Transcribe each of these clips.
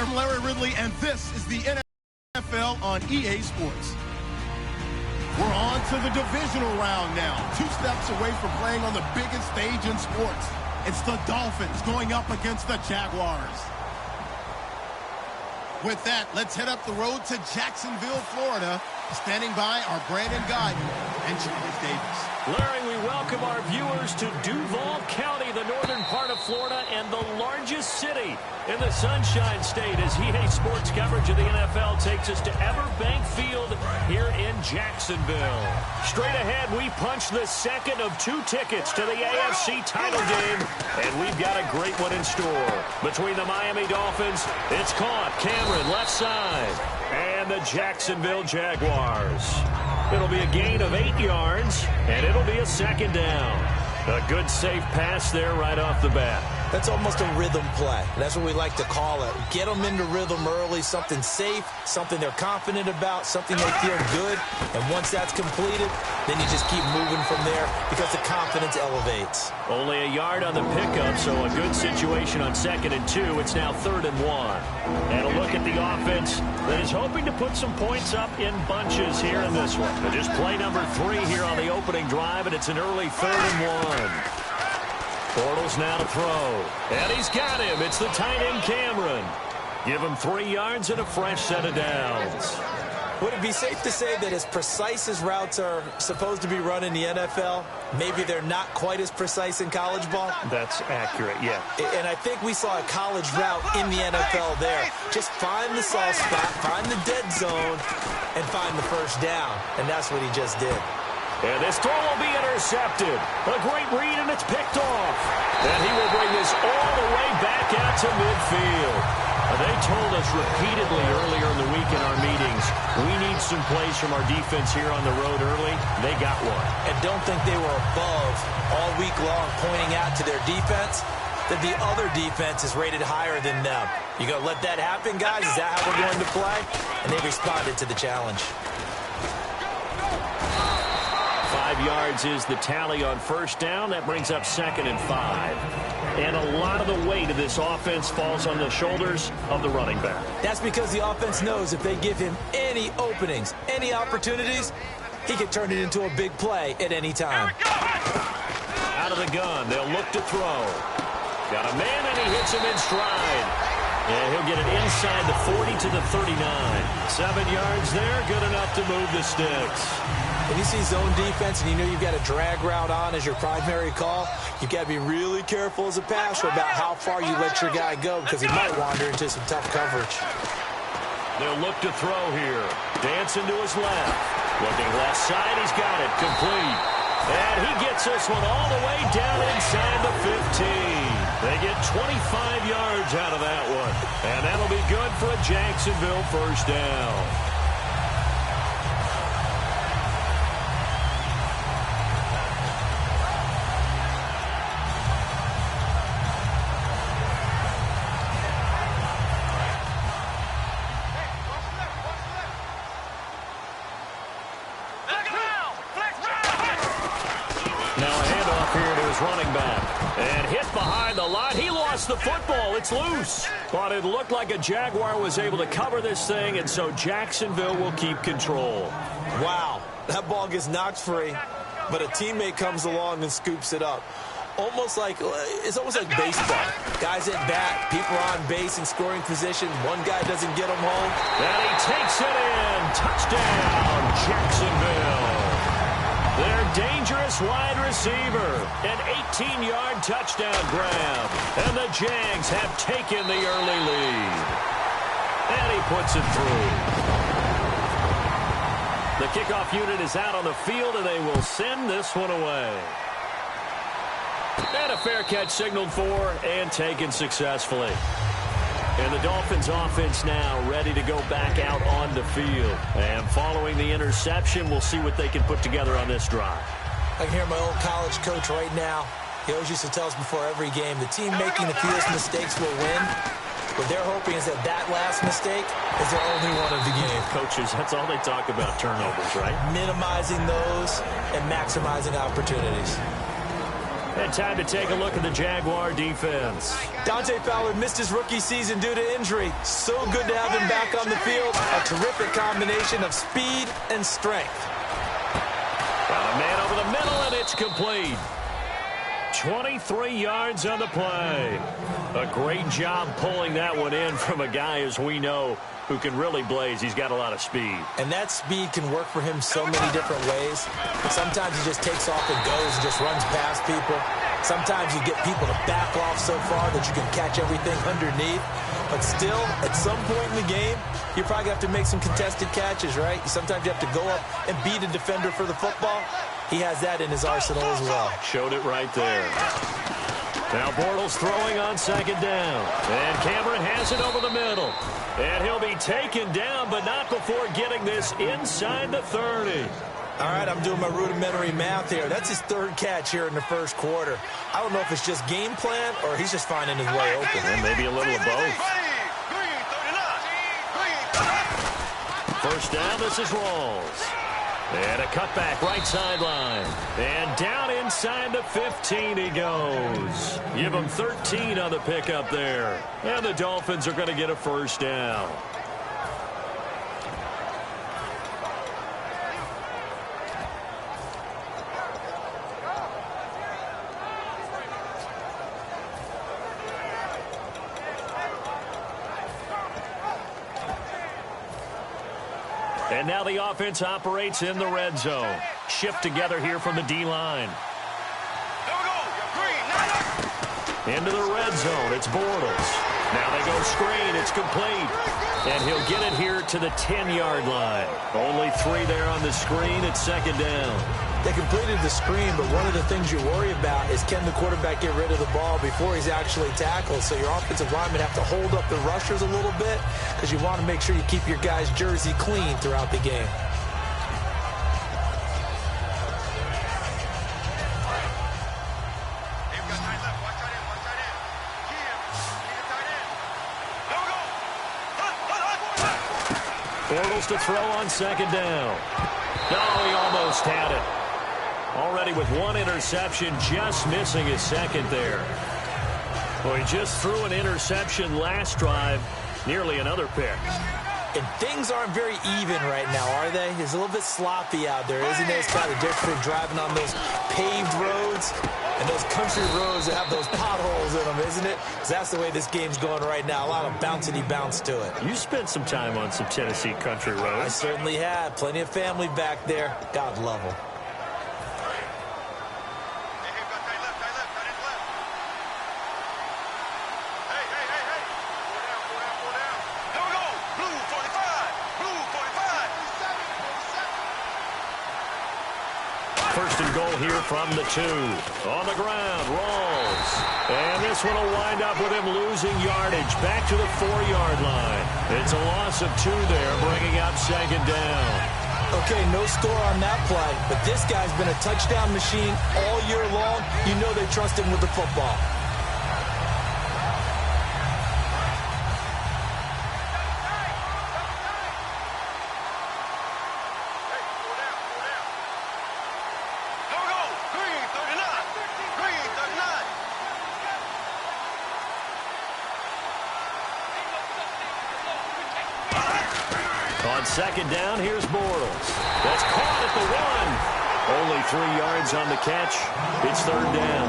I'm Larry Ridley, and this is the NFL on EA Sports. We're on to the divisional round now. 2 steps away from playing on the biggest stage in sports. It's the Dolphins going up against the Jaguars. With that, let's head up the road to Jacksonville, Florida. Standing by are Brandon Guyton and Charles Davis. Larry, we welcome our viewers to Duval County, the northern part of Florida, and the largest city in the Sunshine State, as EA Sports coverage of the NFL takes us to Everbank Field here in Jacksonville. Straight ahead, we punch the second of 2 tickets to the AFC title game, and we've got a great one in store. Between the Miami Dolphins, it's caught. Cameron, left side, and the Jacksonville Jaguars. It'll be a gain of 8 yards, and it'll be a second down. A good, safe pass there right off the bat. That's almost a rhythm play. That's what we like to call it. Get them into rhythm early, something safe, something they're confident about, something they feel good. And once that's completed, then you just keep moving from there because the confidence elevates. Only a yard on the pickup, so a good situation on 2nd and 2. It's now 3rd and 1. And a look at the offense that is hoping to put some points up in bunches here in this one. But just play number 3 here on the opening drive, and it's an early 3rd and 1. Bortles now to throw. And he's got him. It's the tight end, Cameron. Give him 3 yards and a fresh set of downs. Would it be safe to say that as precise as routes are supposed to be run in the NFL, maybe they're not quite as precise in college ball? That's accurate, yeah. And I think we saw a college route in the NFL there. Just find the soft spot, find the dead zone, and find the first down. And that's what he just did. And this throw will be intercepted. A great read, and it's picked off. And he will bring this all the way back out to midfield. They told us repeatedly earlier in the week in our meetings, we need some plays from our defense here on the road early. They got one. And don't think they were above all week long pointing out to their defense that the other defense is rated higher than them. You going to let that happen, guys? Is that how we're going to play? And they responded to the challenge. 5 yards is the tally on first down. That brings up 2nd and 5. And a lot of the weight of this offense falls on the shoulders of the running back. That's because the offense knows if they give him any openings, any opportunities, he can turn it into a big play at any time. Out of the gun, they'll look to throw. Got a man, and he hits him in stride. And he'll get it inside the 40 to the 39. 7 yards there, good enough to move the sticks. When you see zone defense and you know you've got a drag route on as your primary call, you've got to be really careful as a passer about how far you let your guy go because he might wander into some tough coverage. They'll look to throw here. Dancing to his left. Looking left side, he's got it. Complete. And he gets this one all the way down inside the 15. They get 25 yards out of that one. And that'll be good for a Jacksonville first down. Running back and hit behind the line. He lost the football. It's loose. But it looked like a Jaguar was able to cover this thing, and so Jacksonville will keep control. Wow, that ball gets knocked free, but a teammate comes along and scoops it up. It's almost like baseball. Guys at bat, people are on base in scoring position. One guy doesn't get them home. And he takes it in. Touchdown, Jacksonville. Their dangerous wide receiver. An 18-yard touchdown grab. And the Jags have taken the early lead. And he puts it through. The kickoff unit is out on the field, and they will send this one away. And a fair catch signaled for and taken successfully. And the Dolphins offense now ready to go back out on the field. And following the interception, we'll see what they can put together on this drive. I can hear my old college coach right now. He always used to tell us before every game, the team making the fewest mistakes will win. What they're hoping is that that last mistake is their only one of the game. Coaches, that's all they talk about, turnovers, right? Minimizing those and maximizing opportunities. And time to take a look at the Jaguar defense. Dante Fowler missed his rookie season due to injury. So good to have him back on the field. A terrific combination of speed and strength. Got a man over the middle, and it's complete. 23 yards on the play. A great job pulling that one in from a guy, as we know, who can really blaze. He's got a lot of speed. And that speed can work for him so many different ways. Sometimes he just takes off and goes and just runs past people. Sometimes you get people to back off so far that you can catch everything underneath. But still, at some point in the game, you probably have to make some contested catches, right? Sometimes you have to go up and beat a defender for the football. He has that in his arsenal as well. Showed it right there. Now Bortles throwing on second down. And Cameron has it over the middle. And he'll be taken down, but not before getting this inside the 30. All right, I'm doing my rudimentary math here. That's his third catch here in the first quarter. I don't know if it's just game plan or he's just finding his way open. And maybe a little of both. First down, this is Rawls. And a cutback right sideline. And down inside the 15 he goes. Give him 13 on the pickup there. And the Dolphins are going to get a first down. And now the offense operates in the red zone. Shift together here from the D-line. Into the red zone. It's Bortles. Now they go screen. It's complete. And he'll get it here to the 10-yard line. Only 3 there on the screen. It's second down. They completed the screen, but one of the things you worry about is can the quarterback get rid of the ball before he's actually tackled. So your offensive linemen have to hold up the rushers a little bit because you want to make sure you keep your guy's jersey clean throughout the game. Bortles to throw on second down. No, he almost had it. Already with one interception, just missing his second there. Well, he just threw an interception last drive, nearly another pick. And things aren't very even right now, are they? It's a little bit sloppy out there, isn't it? It's kind of different driving on those paved roads and those country roads that have those potholes in them, isn't it? Because that's the way this game's going right now. A lot of bouncy bounce to it. You spent some time on some Tennessee country roads. I certainly have. Plenty of family back there. God love them. First and goal here from the 2. On the ground, Rawls. And this one will wind up with him losing yardage back to the 4-yard line. It's a loss of 2 there, bringing up second down. Okay, no score on that play, but this guy's been a touchdown machine all year long. You know they trust him with the football. On second down, here's Bortles. That's caught at the 1. Only 3 yards on the catch. It's third down.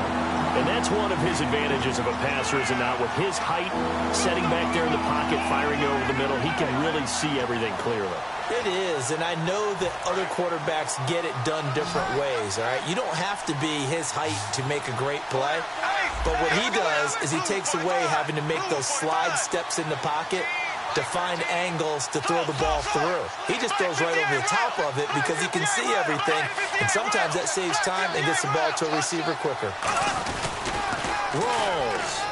And that's one of his advantages of a passer, is it not? With his height, setting back there in the pocket, firing over the middle, he can really see everything clearly. It is, and I know that other quarterbacks get it done different ways, all right? You don't have to be his height to make a great play. But what he does is he takes away having to make those slide steps in the pocket to find angles to throw the ball through. He just throws right over the top of it because he can see everything, and sometimes that saves time and gets the ball to a receiver quicker. Rawls.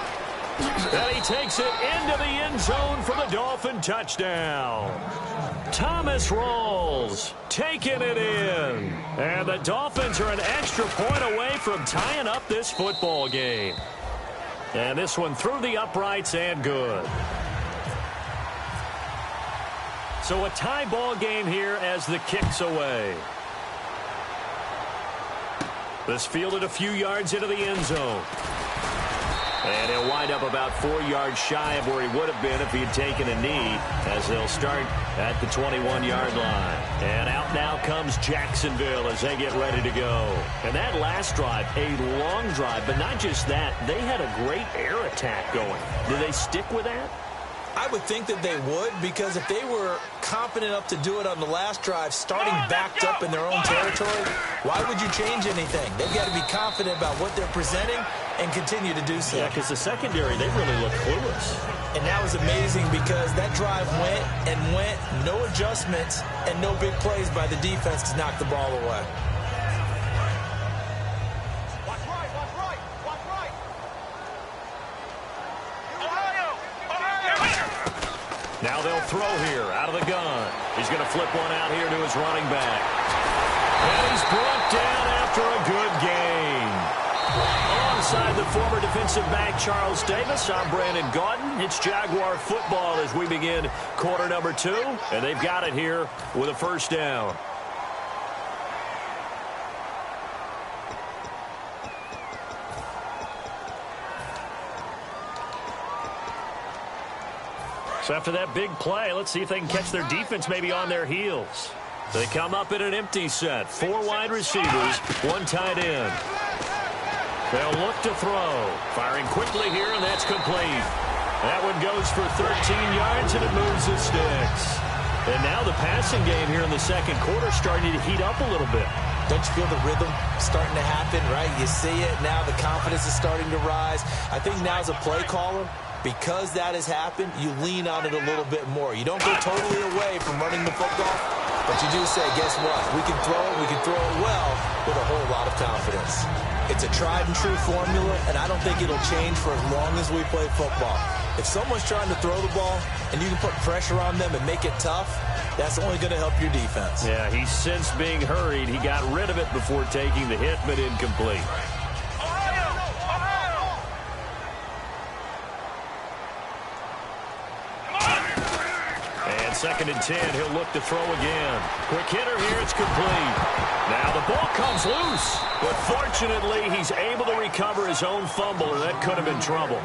And he takes it into the end zone for the Dolphin touchdown. Thomas Rawls taking it in. And the Dolphins are an extra point away from tying up this football game. And this one through the uprights and good. So a tie ball game here as the kick's away. This fielded a few yards into the end zone. And he'll wind up about 4 yards shy of where he would have been if he had taken a knee, as they'll start at the 21-yard line. And out now comes Jacksonville as they get ready to go. And that last drive, a long drive, but not just that, they had a great air attack going. Do they stick with that? I would think that they would, because if they were confident enough to do it on the last drive, starting backed up in their own territory, why would you change anything? They've got to be confident about what they're presenting and continue to do so. Yeah, because the secondary, they really look clueless. And that was amazing because that drive went and went, no adjustments, and no big plays by the defense to knock the ball away. Now they'll throw here out of the gun. He's going to flip one out here to his running back. And he's brought down after a good gain. Alongside the former defensive back Charles Davis, I'm Brandon Gaudin. It's Jaguar football as we begin quarter number 2. And they've got it here with a first down. So after that big play, let's see if they can catch their defense maybe on their heels. They come up in an empty set. 4 wide receivers, 1 tight end. They'll look to throw. Firing quickly here, and that's complete. That one goes for 13 yards, and it moves the sticks. And now the passing game here in the second quarter starting to heat up a little bit. Don't you feel the rhythm starting to happen, right? You see it now. The confidence is starting to rise. I think now as a play caller, because that has happened, you lean on it a little bit more. You don't go totally away from running the football, but you do say, guess what? We can throw it well with a whole lot of confidence. It's a tried and true formula, and I don't think it'll change for as long as we play football. If someone's trying to throw the ball and you can put pressure on them and make it tough, that's only going to help your defense. Yeah, he's since being hurried. He got rid of it before taking the hit, but incomplete. Second and 10, he'll look to throw again. Quick hitter here, it's complete. Now the ball comes loose, but fortunately he's able to recover his own fumble, or that could have been trouble.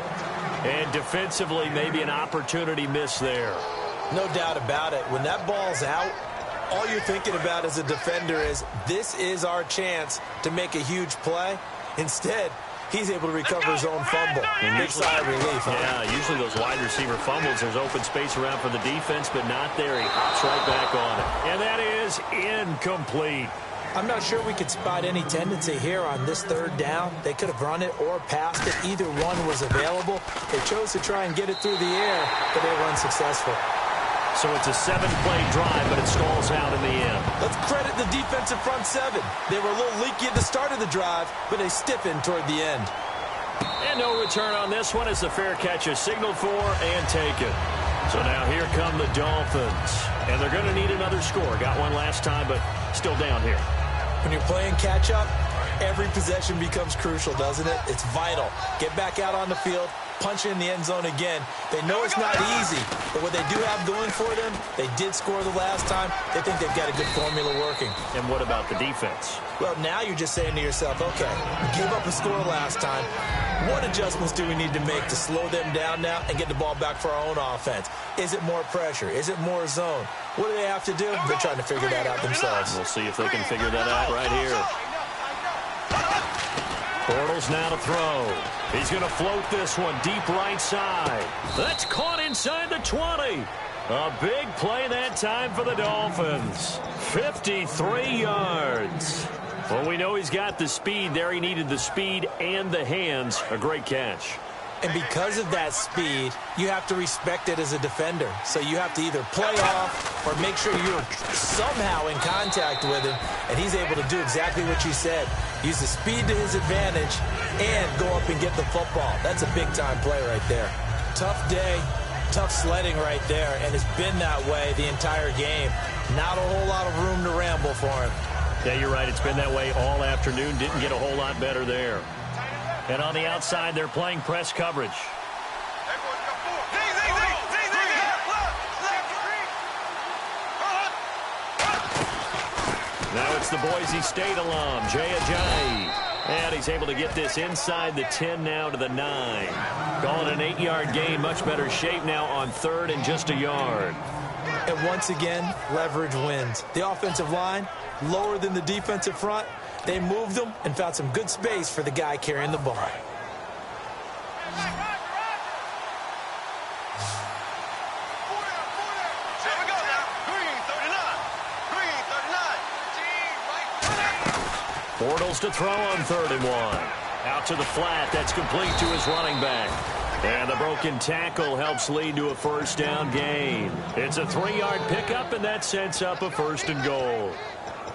And defensively, maybe an opportunity miss there. No doubt about it. When that ball's out, all you're thinking about as a defender is, this is our chance to make a huge play. Instead, he's able to recover his own fumble. Big sigh of relief. Yeah, usually those wide receiver fumbles, there's open space around for the defense, but not there. He hops right back on it. And that is incomplete. I'm not sure we could spot any tendency here on this third down. They could have run it or passed it. Either one was available. They chose to try and get it through the air, but they were unsuccessful. So it's a 7-play drive, but it stalls out in the end. Let's credit the defensive front 7. They were a little leaky at the start of the drive, but they stiffened toward the end. And no return on this one as the fair catch is signaled for and taken. So now here come the Dolphins. And they're going to need another score. Got one last time, but still down here. When you're playing catch-up, every possession becomes crucial, doesn't it? It's vital. Get back out on the field, punch in the end zone again. They know it's not easy, but what they do have going for them, they did score the last time. They think they've got a good formula working. And what about the defense? Well, now you're just saying to yourself, okay, we gave up a score last time. What adjustments do we need to make to slow them down now and get the ball back for our own offense? Is it more pressure? Is it more zone? What do they have to do? They're trying to figure that out themselves. We'll see if they can figure that out right here. Bortles now to throw. He's going to float this one deep right side. That's caught inside the 20. A big play that time for the Dolphins. 53 yards. Well, we know he's got the speed there. He needed the speed and the hands. A great catch. And because of that speed, you have to respect it as a defender. So you have to either play off or make sure you're somehow in contact with him. And he's able to do exactly what you said. Use the speed to his advantage and go up and get the football. That's a big-time play right there. Tough day, tough sledding right there. And it's been that way the entire game. Not a whole lot of room to ramble for him. Yeah, you're right. It's been that way all afternoon. Didn't get a whole lot better there. And on the outside, they're playing press coverage. Now it's the Boise State alum, Jay Ajayi. And he's able to get this inside the 10 now to the 9. Call it an 8-yard gain. Much better shape now on 3rd and just a yard. And once again, leverage wins. The offensive line, lower than the defensive front. They moved them and found some good space for the guy carrying the ball. Bortles to throw on 3rd and 1. Out to the flat. That's complete to his running back. And the broken tackle helps lead to a first down gain. It's a 3-yard pickup, and that sets up a 1st and goal.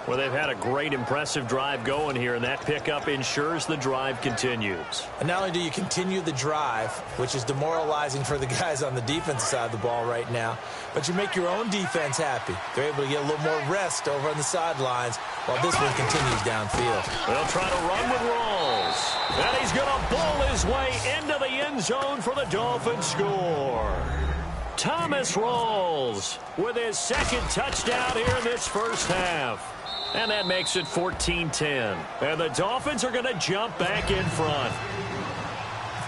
Well, they've had a great, impressive drive going here, and that pickup ensures the drive continues. And not only do you continue the drive, which is demoralizing for the guys on the defensive side of the ball right now, but you make your own defense happy. They're able to get a little more rest over on the sidelines while this one continues downfield. They'll try to run with Rawls. And he's going to bowl his way into the end zone for the Dolphins score. Thomas Rawls with his 2nd touchdown here in this first half. And that makes it 14-10. And the Dolphins are going to jump back in front.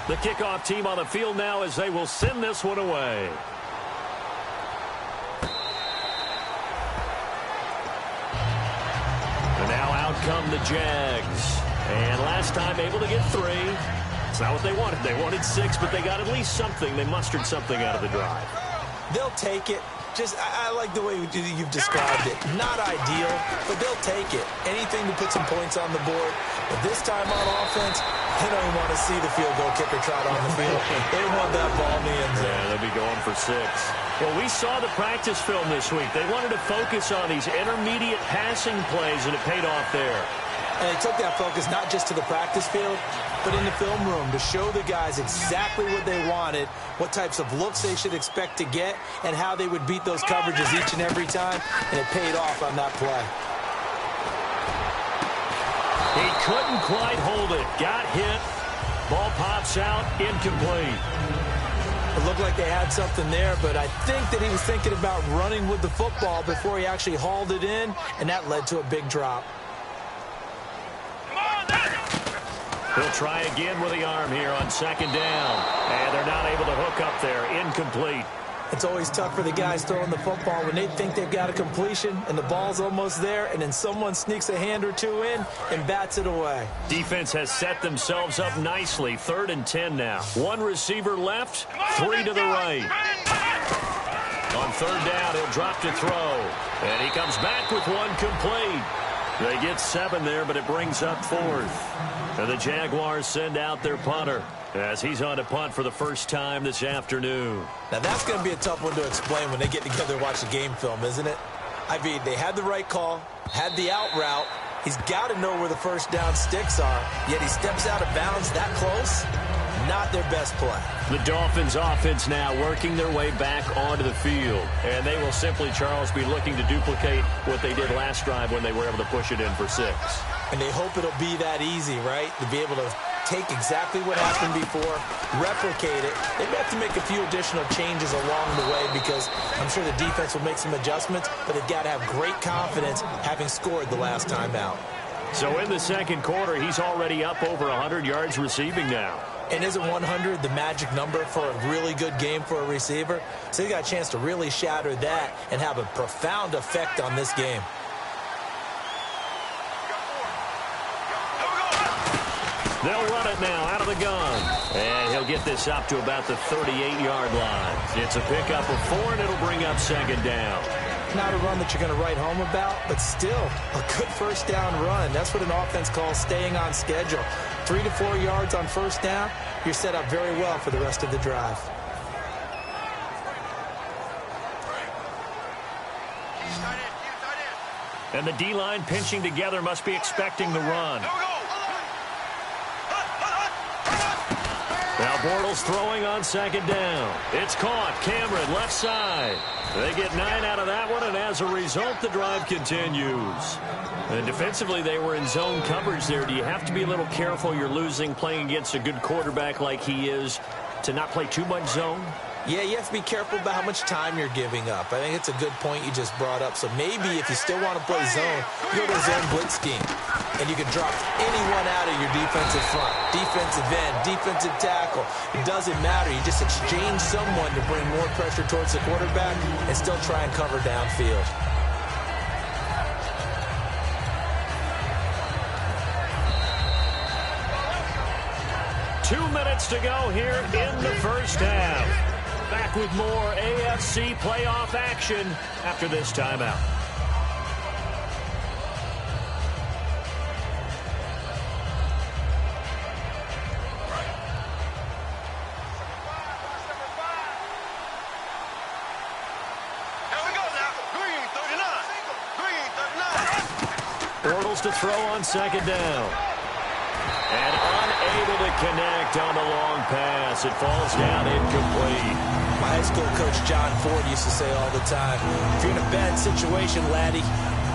The kickoff team on the field now as they will send this one away. And now out come the Jags. And last time able to get 3. It's not what they wanted. They wanted 6, but they got at least something. They mustered something out of the drive. They'll take it. I like the way you've described it. Not ideal, but they'll take it. Anything to put some points on the board. But this time on offense, they don't even want to see the field goal kicker trot on the field. They want that ball in the end zone. Yeah, they'll be going for 6. Well, we saw the practice film this week. They wanted to focus on these intermediate passing plays, and it paid off there. And they took that focus not just to the practice field, but in the film room to show the guys exactly what they wanted, what types of looks they should expect to get, and how they would beat those coverages each and every time, and it paid off on that play. He couldn't quite hold it. Got hit. Ball pops out. Incomplete. It looked like they had something there, but I think that he was thinking about running with the football before he actually hauled it in, and that led to a big drop. He'll try again with the arm here on 2nd down. And they're not able to hook up there. Incomplete. It's always tough for the guys throwing the football when they think they've got a completion and the ball's almost there, and then someone sneaks a hand or two in and bats it away. Defense has set themselves up nicely. 3rd and 10 now. 1 receiver left, 3 to the right. On 3rd down, he'll drop to throw. And he comes back with 1 complete. They get 7 there, but it brings up 4th. And the Jaguars send out their punter as he's on to punt for the first time this afternoon. Now, that's going to be a tough one to explain when they get together and watch the game film, isn't it? I mean, they had the right call, had the out route. He's got to know where the first down sticks are, yet he steps out of bounds that close. Not their best play. The Dolphins offense now working their way back onto the field. And they will simply, Charles, be looking to duplicate what they did last drive when they were able to push it in for 6. And they hope it'll be that easy, right? To be able to take exactly what happened before, replicate it. They may have to make a few additional changes along the way because I'm sure the defense will make some adjustments, but they've got to have great confidence having scored the last time out. So in the 2nd quarter, he's already up over 100 yards receiving now. And isn't 100 the magic number for a really good game for a receiver? So he got a chance to really shatter that and have a profound effect on this game. They'll run it now out of the gun. And he'll get this up to about the 38-yard line. It's a pickup of 4, and it'll bring up 2nd down. Not a run that you're going to write home about, but still a good first down run. That's what an offense calls staying on schedule. 3 to 4 yards on first down, you're set up very well for the rest of the drive. And the D-line pinching together must be expecting the run. Now Bortles throwing on 2nd down. It's caught. Cameron left side. They get 9 out of that one, and as a result, the drive continues. And defensively, they were in zone coverage there. Do you have to be a little careful? You're losing playing against a good quarterback like he is to not play too much zone? Yeah, you have to be careful about how much time you're giving up. I think it's a good point you just brought up. So maybe if you still want to play zone, you go to a zone blitz scheme. and you can drop anyone out of your defensive front. Defensive end, defensive tackle. It doesn't matter. You just exchange someone to bring more pressure towards the quarterback and still try and cover downfield. Two minutes to go here in the first half. Back with more AFC playoff action after this timeout. Bortles to throw on second down. And unable to connect on the long pass. It falls down incomplete. My high school coach, John Ford, used to say all the time, if you're in a bad situation, laddie,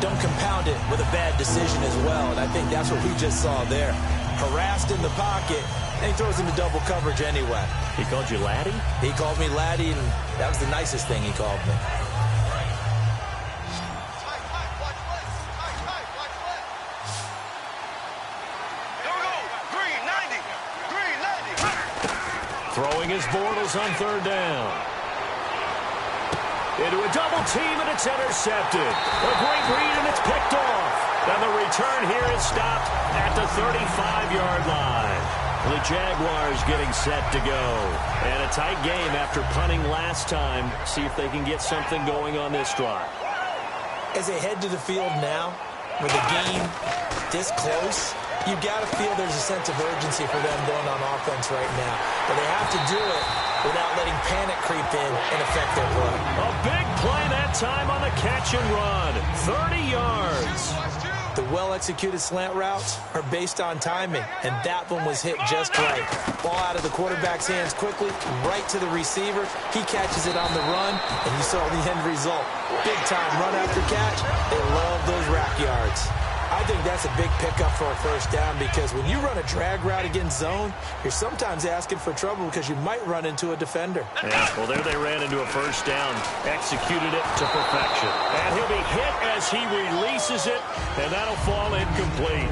don't compound it with a bad decision as well. And I think that's what we just saw there. Harassed in the pocket, and he throws into double coverage anyway. He called you laddie? He called me laddie, and that was the nicest thing he called me. Throwing his Bortles on third down. Into a double team, and it's intercepted. A great read, and it's picked off. And the return here is stopped at the 35-yard line. The Jaguars getting set to go. And a tight game after punting last time. See if they can get something going on this drive. As they head to the field now, with the game this close, you got to feel there's a sense of urgency for them going on offense right now. But they have to do it without letting panic creep in and affect their play. A big play that time on the catch and run. 30 yards. The well-executed slant routes are based on timing, and that one was hit just right. Ball out of the quarterback's hands quickly, right to the receiver. He catches it on the run, and you saw the end result. Big-time run after catch. They love those rack yards. I think that's a big pickup for a first down because when you run a drag route against zone, you're sometimes asking for trouble because you might run into a defender. Yeah, well, there they ran into a first down, executed it to perfection. And he'll be hit as he releases it, and that'll fall incomplete.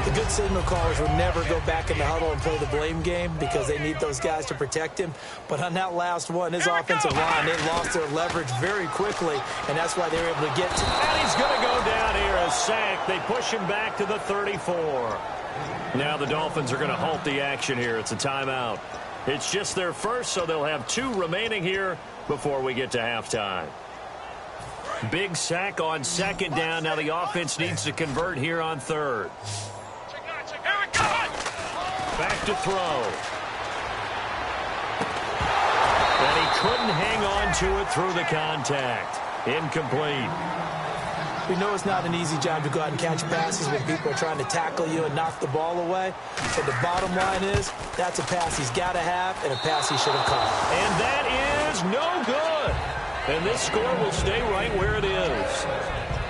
The good signal callers will never go back in the huddle and play the blame game because they need those guys to protect him. But on that last one, his offensive line, they lost their leverage very quickly, and that's why they were able to get to. And he's going to go down here, a sack. They push him back to the 34. Now the Dolphins are going to halt the action here. It's a timeout. It's just their first, so they'll have 2 remaining here before we get to halftime. Big sack on second down. Now the offense needs to convert here on third. Back to throw. And he couldn't hang on to it through the contact. Incomplete. We know it's not an easy job to go out and catch passes when people are trying to tackle you and knock the ball away. But the bottom line is, that's a pass he's got to have and a pass he should have caught. And that is no good. And this score will stay right where it is.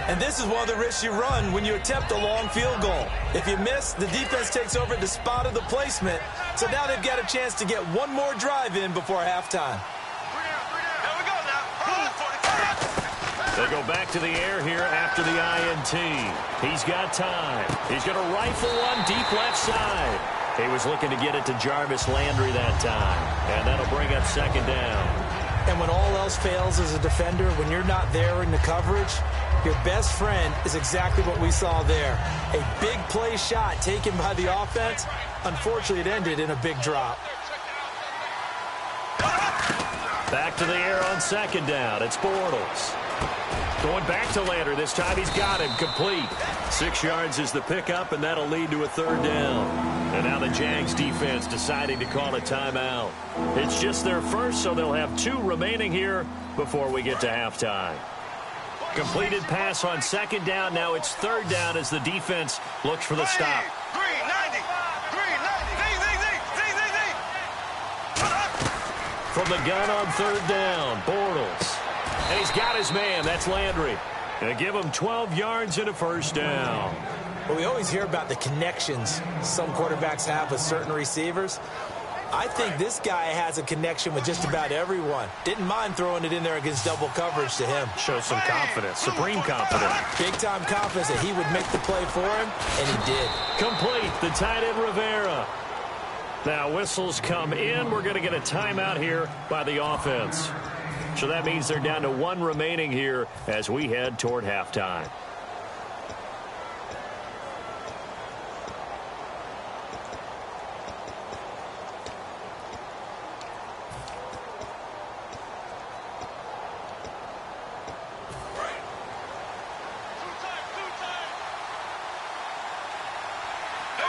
And this is one of the risks you run when you attempt a long field goal. If you miss, the defense takes over at the spot of the placement. So now they've got a chance to get one more drive in before halftime. They go back to the air here after the INT. He's got time. He's going to rifle one deep left side. He was looking to get it to Jarvis Landry that time. And that'll bring up second down. And when all else fails as a defender, when you're not there in the coverage, your best friend is exactly what we saw there. A big play shot taken by the offense. Unfortunately, it ended in a big drop. Back to the air on second down. It's Bortles. Going back to Landry. This time he's got him complete. 6 yards is the pickup, and that'll lead to a third down. And now the Jags defense deciding to call a timeout. It's just their first, so they'll have 2 remaining here before we get to halftime. Completed pass on second down. Now it's third down as the defense looks for the stop. From the gun on third down, Bortles. And he's got his man. That's Landry. Going to give him 12 yards and a first down. Well, we always hear about the connections some quarterbacks have with certain receivers. I think this guy has a connection with just about everyone. Didn't mind throwing it in there against double coverage to him. Shows some confidence, supreme confidence. Big-time confidence that he would make the play for him, and he did. Complete, the tight end Rivera. Now whistles come in. We're going to get a timeout here by the offense. So that means they're down to 1 remaining here as we head toward halftime.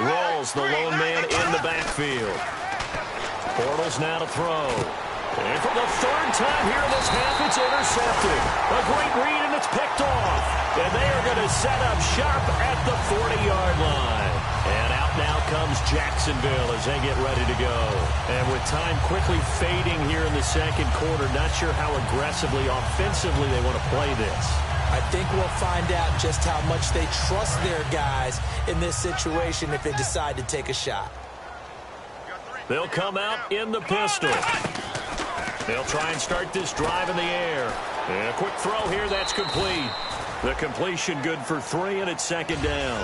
Rolls the lone man in the backfield. Bortles now to throw. And for the 3rd time here in this half, it's intercepted. A great read, and it's picked off. And they are going to set up sharp at the 40-yard line. And out now comes Jacksonville as they get ready to go. And with time quickly fading here in the second quarter, not sure how aggressively, offensively they want to play this. I think we'll find out just how much they trust their guys in this situation if they decide to take a shot. They'll come out in the pistol. They'll try and start this drive in the air. And a quick throw here, that's complete. The completion good for 3, and it's 2nd down.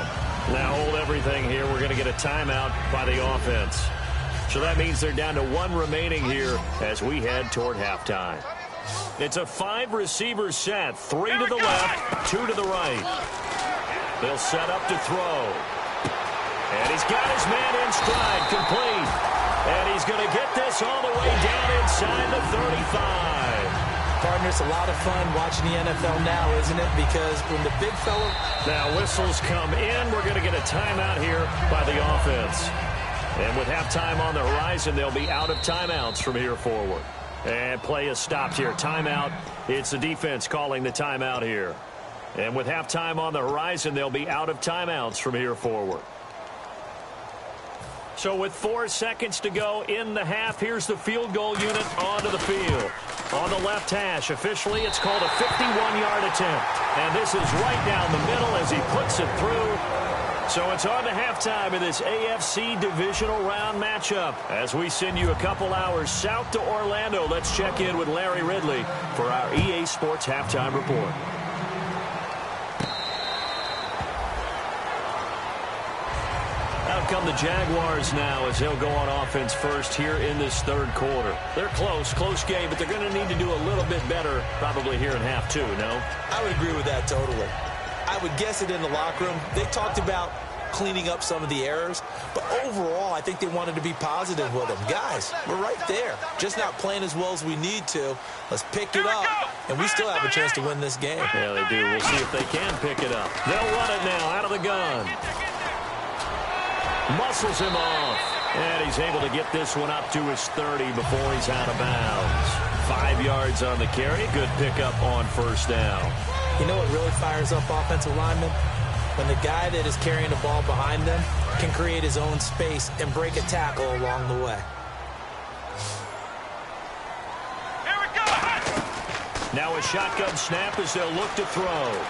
Now hold everything here. We're going to get a timeout by the offense. So that means they're down to 1 remaining here as we head toward halftime. It's a 5-receiver set. 3 to the left, 2 to the right. They'll set up to throw. And he's got his man in stride, complete. And he's going to get this all the way down inside the 35. Partner, it's a lot of fun watching the NFL now, isn't it? Because when the big fella... Now whistles come in. We're going to get a timeout here by the offense. And with halftime on the horizon, they'll be out of timeouts from here forward. And play is stopped here. Timeout. It's the defense calling the timeout here. And with halftime on the horizon, they'll be out of timeouts from here forward. So with 4 seconds to go in the half, here's the field goal unit onto the field. On the left hash, officially, it's called a 51-yard attempt. And this is right down the middle as he puts it through. So it's on to halftime of this AFC Divisional Round matchup. As we send you a couple hours south to Orlando, let's check in with Larry Ridley for our EA Sports Halftime Report. Out come the Jaguars now as they'll go on offense first here in this 3rd quarter. They're close game, but they're going to need to do a little bit better probably here in half 2, no? I would agree with that totally. I would guess it in the locker room. They talked about cleaning up some of the errors, but overall, I think they wanted to be positive with them. Guys, we're right there. Just not playing as well as we need to. Let's pick it up, and we still have a chance to win this game. Yeah, they do. We'll see if they can pick it up. They'll run it now out of the gun. Muscles him off, and he's able to get this one up to his 30 before he's out of bounds. 5 yards on the carry. Good pickup on 1st down. You know what really fires up offensive linemen? When the guy that is carrying the ball behind them can create his own space and break a tackle along the way. Here we go. Now a shotgun snap as they'll look to throw.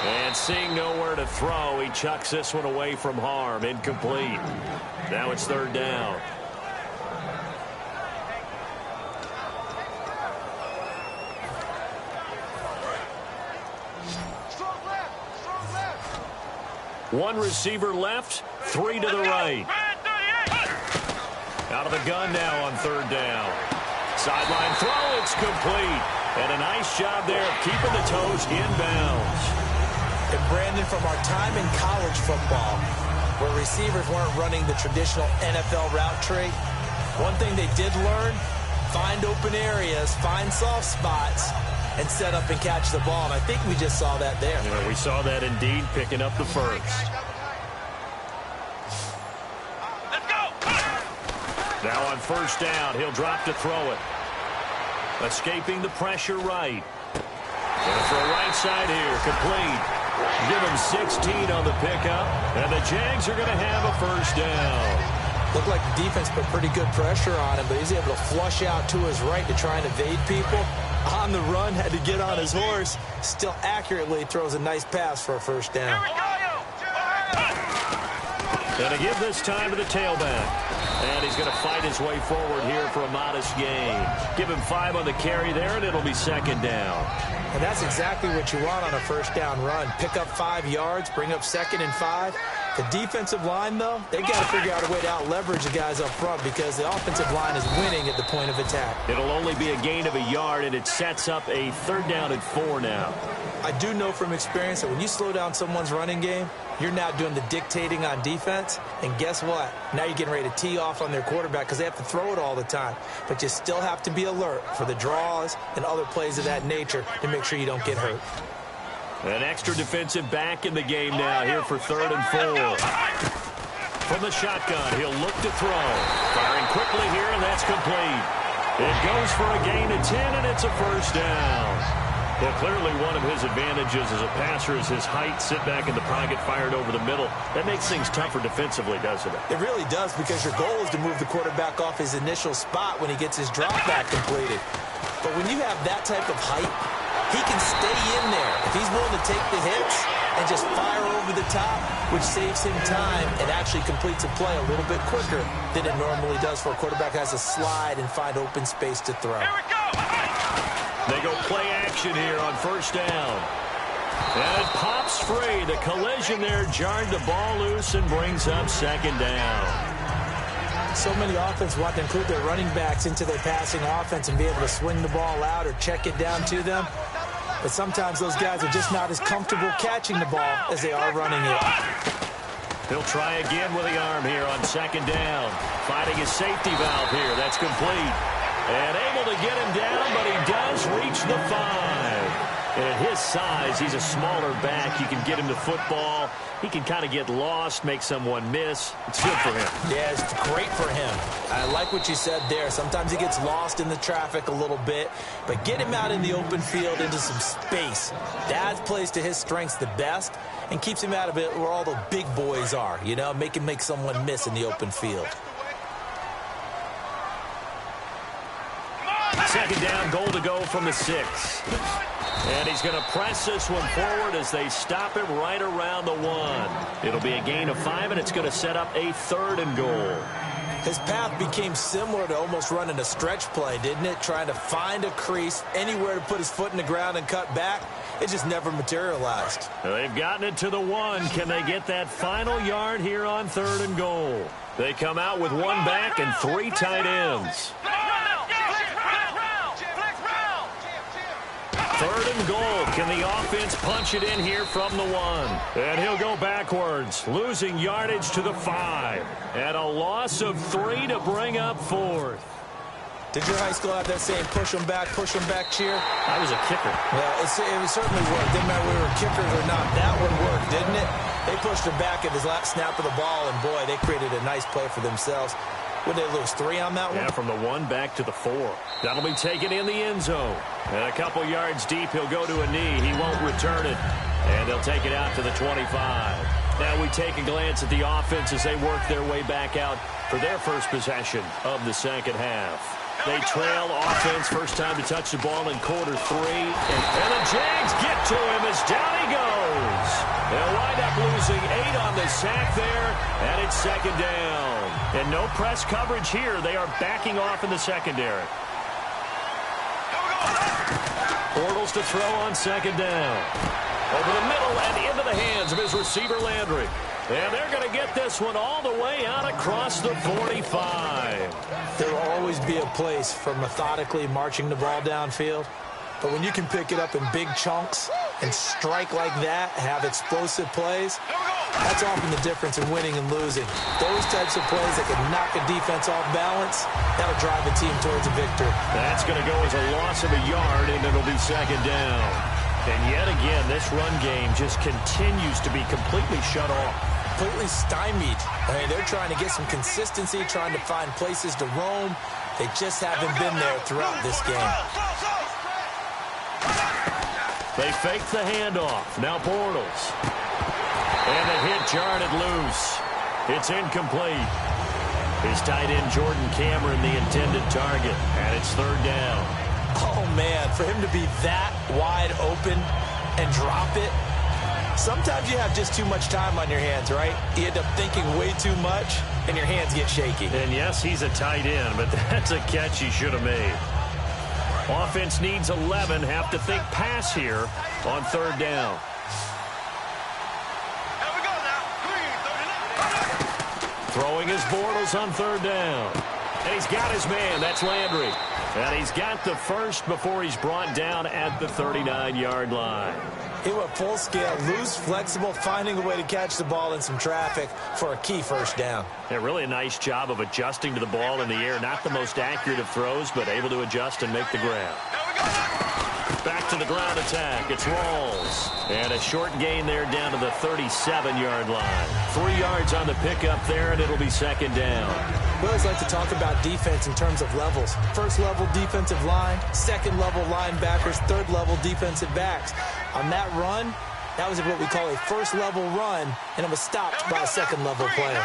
And seeing nowhere to throw, he chucks this one away from harm. Incomplete. Now it's 3rd down. One receiver left, 3 to the right. Out of the gun now on 3rd down. Sideline throw, it's complete. And a nice job there of keeping the toes in bounds. And Brandon, from our time in college football, where receivers weren't running the traditional NFL route tree, one thing they did learn, find open areas, find soft spots, and set up and catch the ball. And I think we just saw that there. Yeah, we saw that indeed, picking up the 1st. Let's go! Now on 1st down, he'll drop to throw it. Escaping the pressure right. Going to throw right side here, complete. Give him 16 on the pickup, and the Jags are going to have a 1st down. Looked like the defense put pretty good pressure on him, but he's able to flush out to his right to try and evade people. On the run, had to get on his horse. Still accurately throws a nice pass for a 1st down. And to give this time to the tailback. And he's going to fight his way forward here for a modest gain. Give him 5 on the carry there, and it'll be second down. And that's exactly what you want on a first down run. Pick up 5 yards, bring up 2nd and 5. The defensive line, though, they've got to figure out a way to out-leverage the guys up front because the offensive line is winning at the point of attack. It'll only be a gain of a yard, and it sets up a 3rd down and 4 now. I do know from experience that when you slow down someone's running game, you're now doing the dictating on defense. And guess what? Now you're getting ready to tee off on their quarterback because they have to throw it all the time. But you still have to be alert for the draws and other plays of that nature to make sure you don't get hurt. An extra defensive back in the game now here for 3rd and 4. From the shotgun, he'll look to throw. Firing quickly here, and that's complete. It goes for a gain of 10, and it's a 1st down. Well, clearly one of his advantages as a passer is his height. Sit back in the pocket, fired over the middle. That makes things tougher defensively, doesn't it? It really does because your goal is to move the quarterback off his initial spot when he gets his drop back completed. But when you have that type of height, he can stay in there. If he's willing to take the hits and just fire over the top, which saves him time and actually completes a play a little bit quicker than it normally does for a quarterback who has to slide and find open space to throw. Here we go. They go play action here on 1st down. And it pops free. The collision there jarred the ball loose and brings up 2nd down. So many offenses want to include their running backs into their passing offense and be able to swing the ball out or check it down to them. But sometimes those guys are just not as comfortable catching the ball as they are running it. He'll try again with the arm here on 2nd down. Finding his safety valve here. That's complete. And able to get him down, but he does reach the 5. And at his size, he's a smaller back. You can get him the football. He can kind of get lost, make someone miss. It's good for him. Yeah, it's great for him. I like what you said there. Sometimes he gets lost in the traffic a little bit, but get him out in the open field into some space. That plays to his strengths the best and keeps him out of it where all the big boys are, you know, make someone miss in the open field. 2nd down, goal to go from the 6. And he's going to press this one forward as they stop him right around the 1. It'll be a gain of 5, and it's going to set up a 3rd and goal. His path became similar to almost running a stretch play, didn't it? Trying to find a crease, anywhere to put his foot in the ground and cut back. It just never materialized. They've gotten it to the 1. Can they get that final yard here on 3rd and goal? They come out with 1 back and 3 tight ends. 3rd and goal. Can the offense punch it in here from the 1? And he'll go backwards, losing yardage to the 5. And a loss of 3 to bring up 4th. Did your high school have that saying, push them back cheer? I was a kicker. Well, it certainly worked. Didn't matter whether we were kickers or not. That one worked, didn't it? They pushed him back at his last snap of the ball, and boy, they created a nice play for themselves. Would they lose 3 on that one? Yeah, from the 1 back to the 4. That'll be taken in the end zone. And a couple yards deep, he'll go to a knee. He won't return it. And they'll take it out to the 25. Now we take a glance at the offense as they work their way back out for their first possession of the 2nd half. They trail offense, first time to touch the ball in quarter 3. And the Jags get to him as down he goes. They'll wind up losing 8 on the sack there, and it's 2nd down. And no press coverage here. They are backing off in the secondary. Bortles to throw on 2nd down. Over the middle and into the hands of his receiver, Landry. And they're going to get this one all the way out across the 45. There will always be a place for methodically marching the ball downfield. But when you can pick it up in big chunks and strike like that, have explosive plays, that's often the difference in winning and losing. Those types of plays that can knock a defense off balance, that'll drive a team towards a victory. That's going to go as a loss of a yard, and it'll be 2nd down. And yet again, this run game just continues to be completely shut off. Completely stymied. I mean, they're trying to get some consistency, trying to find places to roam. They just haven't been there throughout this game. They fake the handoff. Now Bortles. And the hit jarred it loose. It's incomplete. His tight end, Jordan Cameron, the intended target. And it's 3rd down. Oh, man, for him to be that wide open and drop it, Sometimes you have just too much time on your hands, right? You end up thinking way too much, and your hands get shaky. And yes, he's a tight end, but that's a catch he should have made. Offense needs 11. Have to think pass here on third down. Throwing his Bortles on third down. And he's got his man. That's Landry. And he's got the first before he's brought down at the 39-yard line. He went full scale, loose, flexible, finding a way to catch the ball in some traffic for a key first down. Yeah, really a nice job of adjusting to the ball in the air. Not the most accurate of throws, but able to adjust and make the grab. Back to the ground attack. It's Rawls. And a short gain there down to the 37-yard line. 3 yards on the pickup there, and it'll be second down. We always like to talk about defense in terms of levels. First-level defensive line, second-level linebackers, third-level defensive backs. On that run, that was what we call a first-level run, and it was stopped by a second-level player.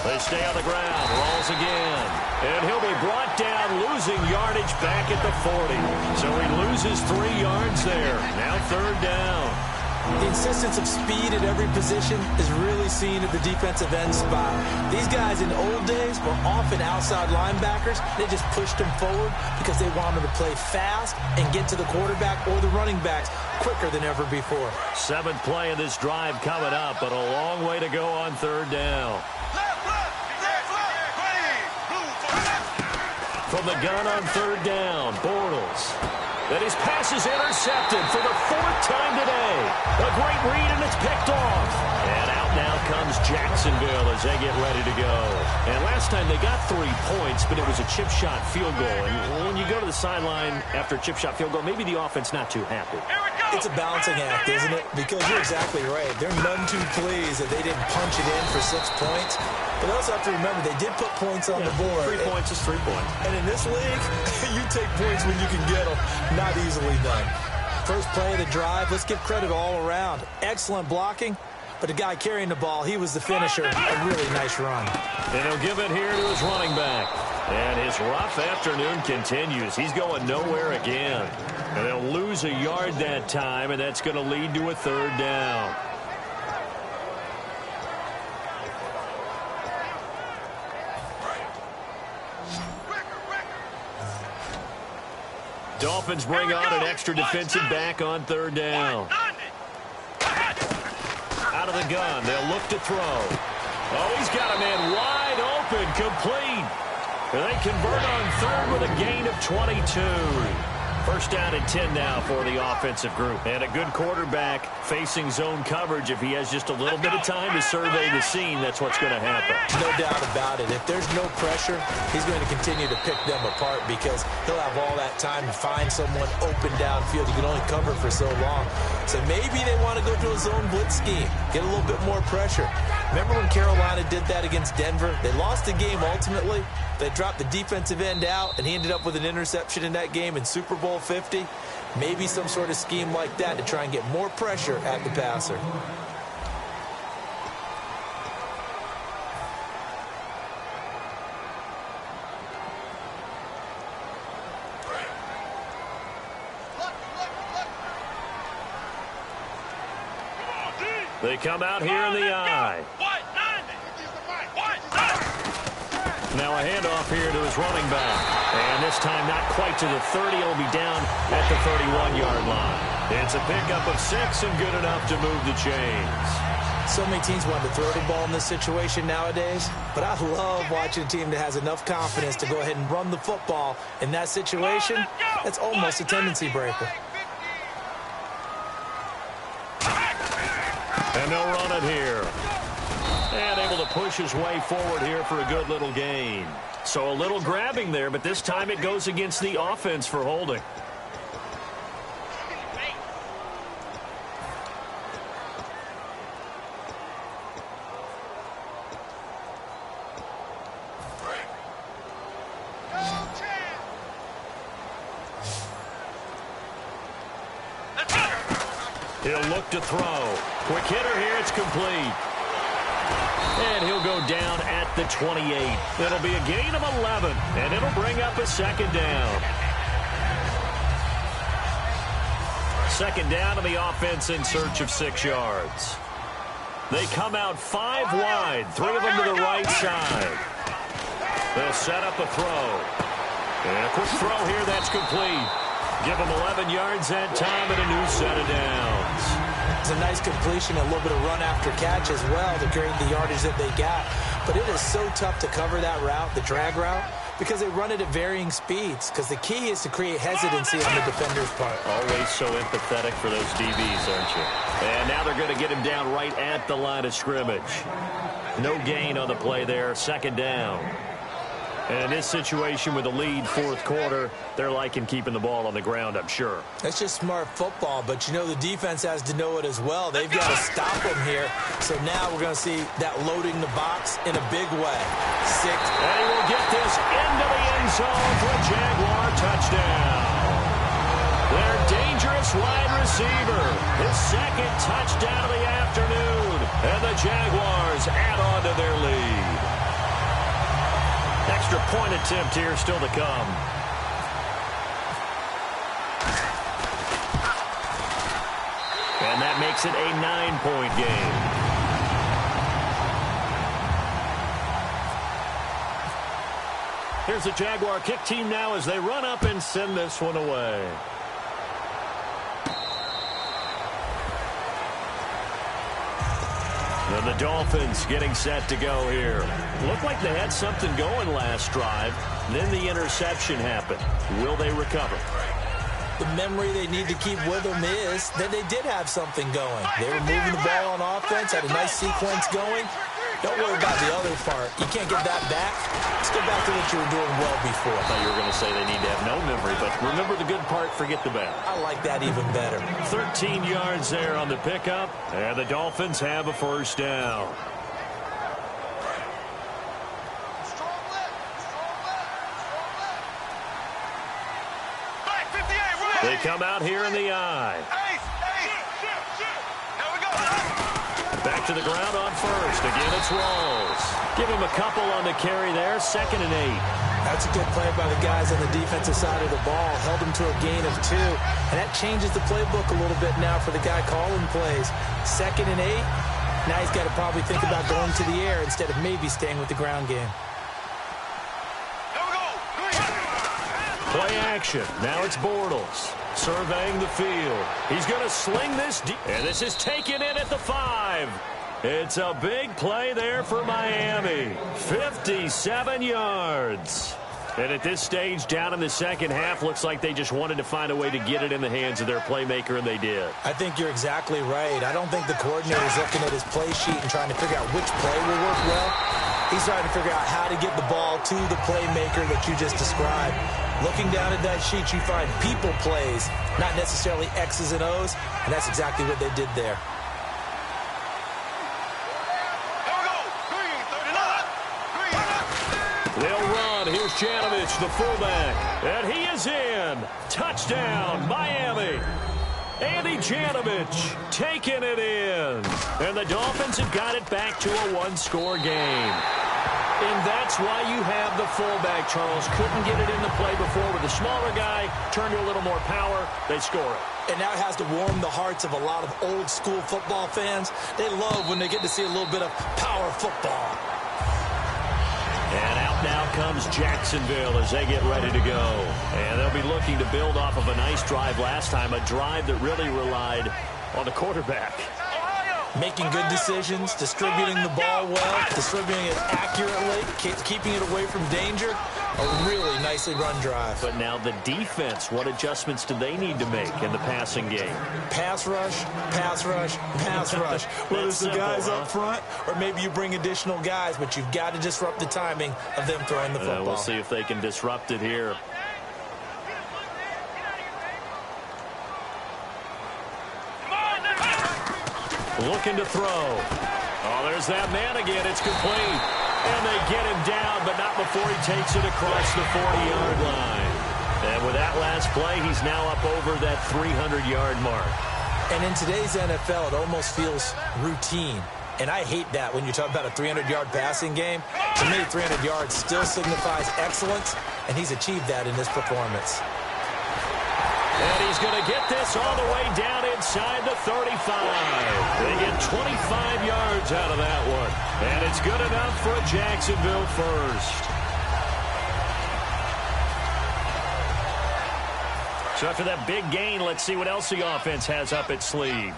They stay on the ground. Rawls again. And he'll be brought down, losing yardage back at the 40. So he loses 3 yards there. Now third down. The insistence of speed at every position is really seen at the defensive end spot. These guys in old days were often outside linebackers. They just pushed them forward because they wanted to play fast and get to the quarterback or the running backs quicker than ever before. 7th play of this drive coming up, but a long way to go on third down. From the gun on third down, Bortles. And his pass is intercepted for the 4th time today. A great read, and it's picked off. And out now comes Jacksonville as they get ready to go. And last time they got 3 points, but it was a chip shot field goal. And when you go to the sideline after a chip shot field goal, maybe the offense not too happy. It's a balancing act, isn't it? Because you're exactly right. They're none too pleased that they didn't punch it in for 6 points. But also have to remember, they did put points on the board. 3 points is 3 points. And in this league, you take points when you can get them. Not easily done. First play of the drive, let's give credit all around. Excellent blocking, but the guy carrying the ball, he was the finisher. A really nice run. And he'll give it here to his running back. And his rough afternoon continues. He's going nowhere again. And they'll lose a yard that time, and that's going to lead to a third down. Dolphins bring on an extra defensive back on third down. Out of the gun, they'll look to throw. Oh, he's got a man wide open, complete. And they convert on third with a gain of 22. First down and 10 now for the offensive group. And a good quarterback facing zone coverage. If he has just a little bit of time to survey the scene, that's what's going to happen. No doubt about it. If there's no pressure, he's going to continue to pick them apart because he'll have all that time to find someone open downfield. You can only cover for so long. So maybe they want to go to a zone blitz scheme, get a little bit more pressure. Remember when Carolina did that against Denver? They lost the game ultimately. They dropped the defensive end out, and he ended up with an interception in that game in Super Bowl 50. Maybe some sort of scheme like that to try and get more pressure at the passer. They come out here in the eye. Now a handoff here to his running back. And this time not quite to the 30. He'll be down at the 31-yard line. It's a pickup of 6 and good enough to move the chains. So many teams want to throw the ball in this situation nowadays. But I love watching a team that has enough confidence to go ahead and run the football in that situation. That's almost a tendency breaker. And they'll run it here. And able to push his way forward here for a good little gain. So a little grabbing there, but this time it goes against the offense for holding. He'll look to throw. Quick hitter here, it's complete. And he'll go down at the 28. It'll be a gain of 11, and it'll bring up a second down. Second down, and the offense in search of 6 yards. They come out 5 wide, 3 of them to the right side. They'll set up a throw. And a quick throw here, that's complete. Give them 11 yards that time and a new set of downs. It's a nice completion, a little bit of run after catch as well to create the yardage that they got. But it is so tough to cover that route, the drag route, because they run it at varying speeds. Because the key is to create hesitancy on the defender's part. Always so empathetic for those DBs, aren't you? And now they're going to get him down right at the line of scrimmage. No gain on the play there, second down. And in this situation with a lead fourth quarter, they're liking keeping the ball on the ground, I'm sure. That's just smart football, but you know the defense has to know it as well. They've got to stop them here. So now we're going to see that loading the box in a big way. 6. And he will get this into the end zone for a Jaguar touchdown. Their dangerous wide receiver, his second touchdown of the afternoon. And the Jaguars add on to their lead. Extra point attempt here still to come. And that makes it a 9-point game. Here's the Jaguar kick team now as they run up and send this one away. And the Dolphins getting set to go here. Looked like they had something going last drive. Then the interception happened. Will they recover? The memory they need to keep with them is that they did have something going. They were moving the ball on offense, had a nice sequence going. Don't worry about the other part. You can't get that back. Let's go back to what you were doing well before. I thought you were going to say they need to have no memory, but remember the good part, forget the bad. I like that even better. 13 yards there on the pickup, and the Dolphins have a first down. They come out here in the eye. Back to the ground on first. Again, it's Rawls. Give him a couple on the carry there. 2nd and 8. That's a good play by the guys on the defensive side of the ball. Held him to a gain of 2. And that changes the playbook a little bit now for the guy calling plays. 2nd and 8. Now he's got to probably think about going to the air instead of maybe staying with the ground game. Play action. Now it's Bortles surveying the field. He's going to sling this deep. And this is taken in at the 5. It's a big play there for Miami. 57 yards. And at this stage, down in the second half, looks like they just wanted to find a way to get it in the hands of their playmaker, and they did. I think you're exactly right. I don't think the coordinator's looking at his play sheet and trying to figure out which play will work well. He's trying to figure out how to get the ball to the playmaker that you just described. Looking down at that sheet, you find people plays, not necessarily X's and O's, and that's exactly what they did there. They'll run. Here's Janovich, the fullback, and he is in. Touchdown, Miami. Andy Janovich taking it in. And the Dolphins have got it back to a one-score game. And that's why you have the fullback, Charles. Couldn't get it into play before with the smaller guy. Turned to a little more power. They score it. And now it has to warm the hearts of a lot of old-school football fans. They love when they get to see a little bit of power football. And out now comes Jacksonville as they get ready to go. And they'll be looking to build off of a nice drive last time, a drive that really relied on the quarterback. Making good decisions, distributing the ball well, distributing it accurately, keeping it away from danger. A really nicely run drive. But now the defense, what adjustments do they need to make in the passing game? Pass rush, pass rush, pass rush. Whether it's the guys up front or maybe you bring additional guys, but you've got to disrupt the timing of them throwing the football. We'll see if they can disrupt it here. Looking to throw. Oh, there's that man again. It's complete. And they get him down, but not before he takes it across the 40-yard line. And with that last play, he's now up over that 300-yard mark. And in today's NFL, it almost feels routine. And I hate that when you talk about a 300-yard passing game. To me, 300 yards still signifies excellence, and he's achieved that in this performance. And he's is going to get this all the way down inside the 35. They get 25 yards out of that one. And it's good enough for a Jacksonville first. So after that big gain, let's see what else the offense has up its sleeve.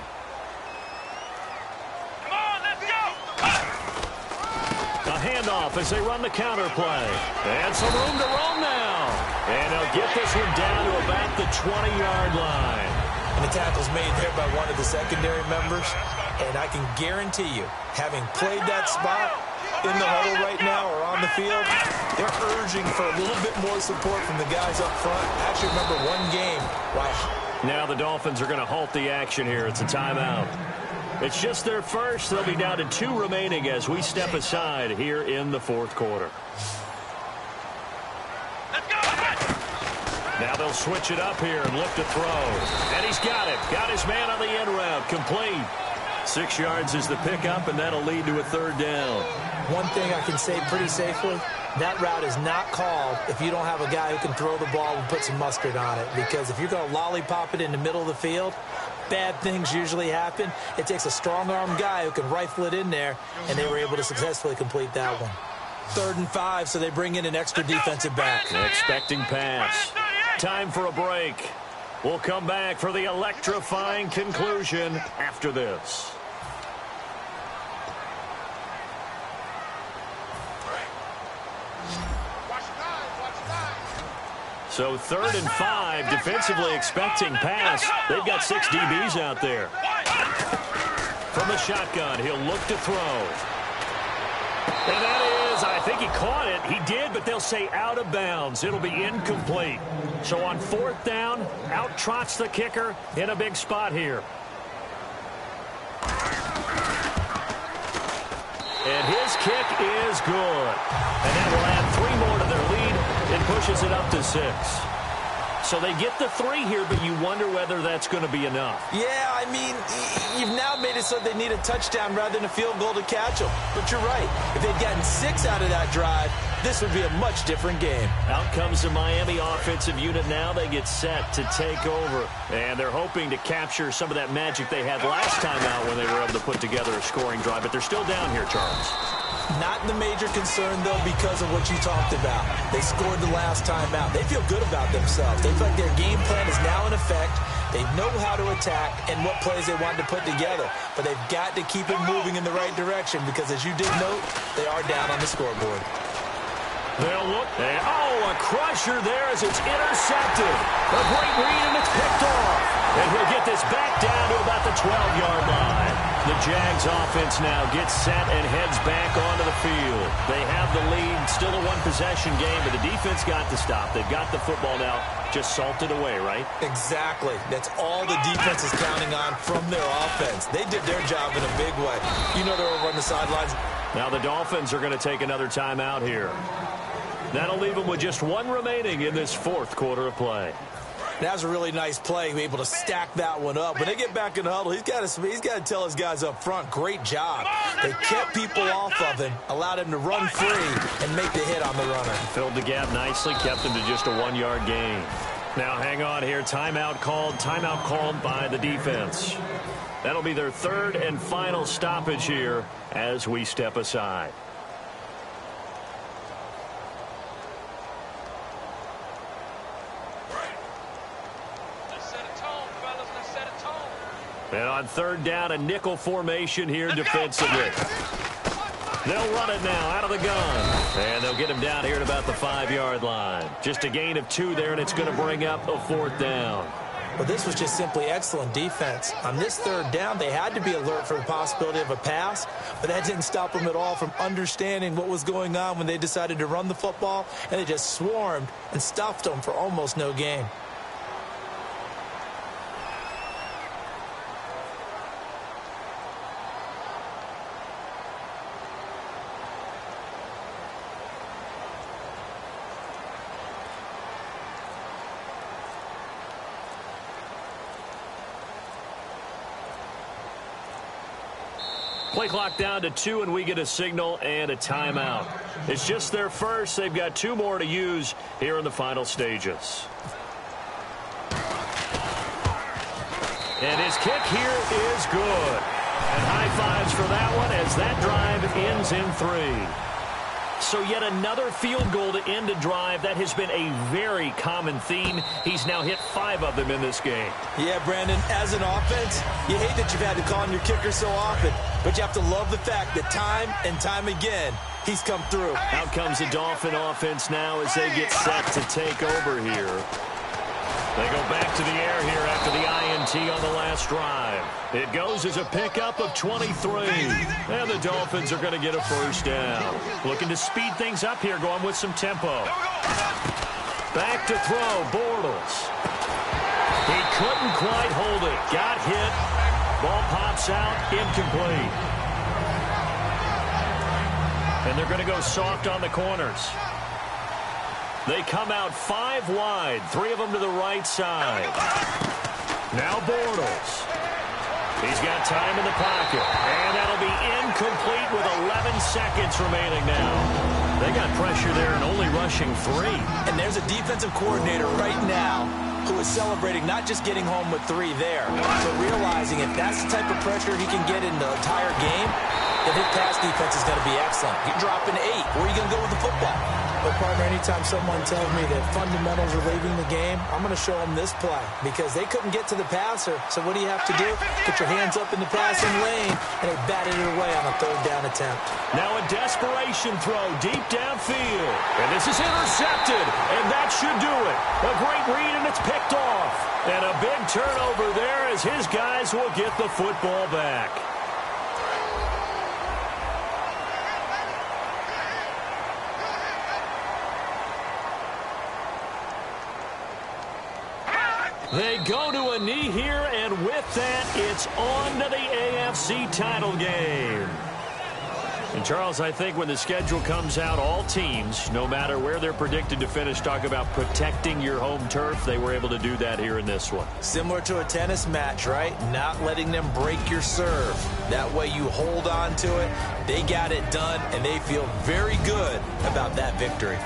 Come on, let's go! A handoff as they run the counter play. And some room to roam now. And they'll get this one down to about the 20-yard line. And the tackle's made there by one of the secondary members. And I can guarantee you, having played that spot in the huddle right now or on the field, they're urging for a little bit more support from the guys up front. I actually remember one game. Now the Dolphins are going to halt the action here. It's a timeout. It's just their first. They'll be down to 2 remaining as we step aside here in the fourth quarter. Now they'll switch it up here and look to throw. And he's got it. Got his man on the end route. Complete. 6 yards is the pickup, and that'll lead to a third down. One thing I can say pretty safely, that route is not called if you don't have a guy who can throw the ball and put some mustard on it. Because if you're going to lollipop it in the middle of the field, bad things usually happen. It takes a strong-armed guy who can rifle it in there, and they were able to successfully complete that one. 3rd and 5, so they bring in an extra defensive back. Expecting pass. Time for a break. We'll come back for the electrifying conclusion after this. So 3rd and 5, defensively expecting pass. They've got 6 DBs out there. From the shotgun, he'll look to throw. And that is, I think he caught it. He did, but they'll say out of bounds. It'll be incomplete. So on 4th down, out trots the kicker in a big spot here. And his kick is good. And that will add 3 more to their lead and pushes it up to 6. So they get the 3 here, but you wonder whether that's going to be enough. Yeah, I mean, you've now made it so they need a touchdown rather than a field goal to catch them. But you're right. If they'd gotten 6 out of that drive, this would be a much different game. Out comes the Miami offensive unit now. They get set to take over. And they're hoping to capture some of that magic they had last time out when they were able to put together a scoring drive. But they're still down here, Charles. Not the major concern, though, because of what you talked about. They scored the last time out. They feel good about themselves. They feel like their game plan is now in effect. They know how to attack and what plays they want to put together. But they've got to keep it moving in the right direction because, as you did note, they are down on the scoreboard. They'll look. And, a crusher there as it's intercepted. A great read, and it's picked off. And he'll get this back down to about the 12-yard line. The Jags offense now gets set and heads back onto the field. They have the lead. Still a one-possession game, but the defense got to stop. They've got the football now just salted away, right? Exactly. That's all the defense is counting on from their offense. They did their job in a big way. You know they're over on the sidelines. Now the Dolphins are going to take another timeout here. That'll leave them with just 1 remaining in this 4th quarter of play. That was a really nice play, able to stack that one up. When they get back in the huddle, he's got to tell his guys up front, great job. They kept people off of him, allowed him to run free, and make the hit on the runner. Filled the gap nicely, kept him to just a 1-yard gain. Now hang on here, timeout called by the defense. That'll be their 3rd and final stoppage here as we step aside. And on 3rd down, a nickel formation here defensively. They'll run it now out of the gun. And they'll get him down here at about the 5-yard line. Just a gain of 2 there, and it's going to bring up a 4th down. Well, this was just simply excellent defense. On this 3rd down, they had to be alert for the possibility of a pass, but that didn't stop them at all from understanding what was going on when they decided to run the football, and they just swarmed and stuffed them for almost no gain. Play clock down to 2, and we get a signal and a timeout. It's just their first. They've got 2 more to use here in the final stages. And his kick here is good. And high fives for that one as that drive ends in 3. So yet another field goal to end a drive. That has been a very common theme. He's now hit 5 of them in this game. Yeah, Brandon, as an offense, you hate that you've had to call on your kicker so often, but you have to love the fact that time and time again, he's come through. Out comes the Dolphin offense now as they get set to take over here. They go back to the air here after the INT on the last drive. It goes as a pickup of 23. And the Dolphins are going to get a first down. Looking to speed things up here, going with some tempo. Back to throw, Bortles. He couldn't quite hold it. Got hit. Ball pops out, incomplete. And they're going to go soft on the corners. They come out 5 wide, 3 of them to the right side. Now Bortles. He's got time in the pocket. And that'll be incomplete with 11 seconds remaining now. They got pressure there and only rushing 3. And there's a defensive coordinator right now who is celebrating not just getting home with 3 there, but realizing if that's the type of pressure he can get in the entire game, then his pass defense is going to be excellent. You're dropping 8. Where are you going to go with the football? But, partner, anytime someone tells me that fundamentals are leaving the game, I'm going to show them this play because they couldn't get to the passer. So what do you have to do? Get your hands up in the passing lane, and they batted it away on a 3rd down attempt. Now a desperation throw deep downfield. And this is intercepted, and that should do it. A great read, and it's picked off. And a big turnover there as his guys will get the football back. They go to a knee here, and with that, it's on to the AFC title game. And, Charles, I think when the schedule comes out, all teams, no matter where they're predicted to finish, talk about protecting your home turf. They were able to do that here in this one. Similar to a tennis match, right? Not letting them break your serve. That way you hold on to it. They got it done, and they feel very good about that victory.